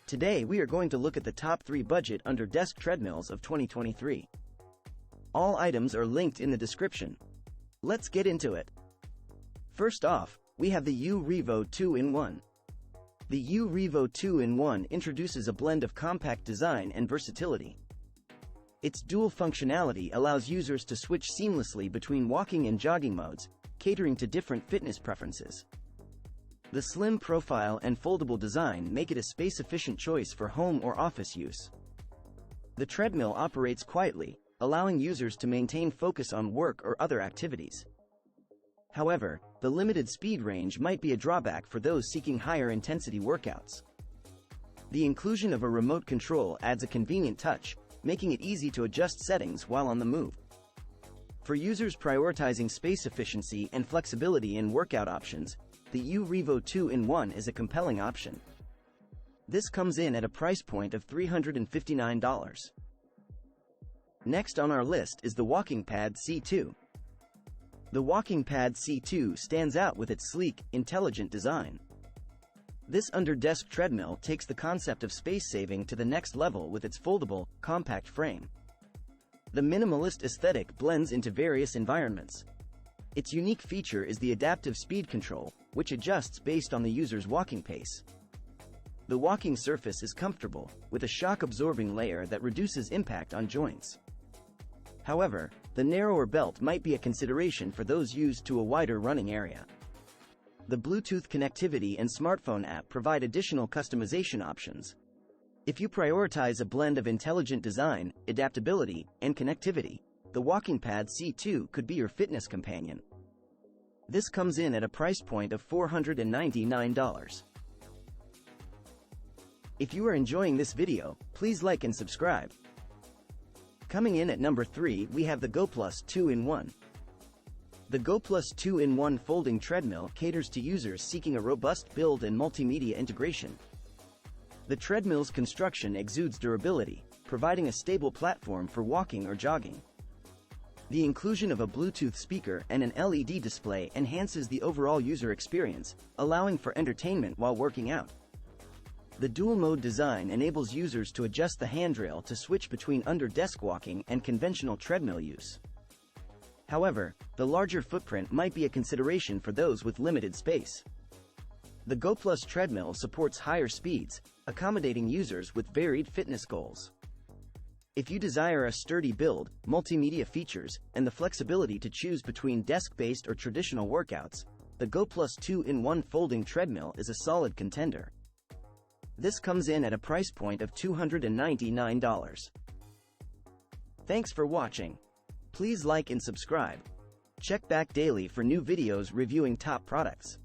Today we are going to look at the top 3 budget under desk treadmills of 2023. All items are linked in the description. Let's get into it. First off, we have the UREVO 2-in-1. The UREVO 2-in-1 introduces a blend of compact design and versatility. Its dual functionality allows users to switch seamlessly between walking and jogging modes, catering to different fitness preferences. The slim profile and foldable design make it a space-efficient choice for home or office use. The treadmill operates quietly, allowing users to maintain focus on work or other activities. However, the limited speed range might be a drawback for those seeking higher intensity workouts. The inclusion of a remote control adds a convenient touch, making it easy to adjust settings while on the move. For users prioritizing space efficiency and flexibility in workout options, the UREVO 2-in-1 is a compelling option. This comes in at a price point of $359. Next on our list is the WALKINGPAD C2. The WALKINGPAD C2 stands out with its sleek, intelligent design. This under-desk treadmill takes the concept of space saving to the next level with its foldable, compact frame. The minimalist aesthetic blends into various environments. Its unique feature is the adaptive speed control, which adjusts based on the user's walking pace. The walking surface is comfortable, with a shock-absorbing layer that reduces impact on joints. However, the narrower belt might be a consideration for those used to a wider running area. The Bluetooth connectivity and smartphone app provide additional customization options. If you prioritize a blend of intelligent design, adaptability, and connectivity, the WALKINGPAD C2 could be your fitness companion. This comes in at a price point of $499. If you are enjoying this video, please like and subscribe. Coming in at number 3, we have the Goplus 2-in-1. The Goplus 2-in-1 folding treadmill caters to users seeking a robust build and multimedia integration. The treadmill's construction exudes durability, providing a stable platform for walking or jogging. The inclusion of a Bluetooth speaker and an LED display enhances the overall user experience, allowing for entertainment while working out. The dual-mode design enables users to adjust the handrail to switch between under-desk walking and conventional treadmill use. However, the larger footprint might be a consideration for those with limited space. The Goplus treadmill supports higher speeds, accommodating users with varied fitness goals. If you desire a sturdy build, multimedia features, and the flexibility to choose between desk-based or traditional workouts, the Goplus 2-in-1 folding treadmill is a solid contender. This comes in at a price point of $299. Thanks for watching. Please like and subscribe. Check back daily for new videos reviewing top products.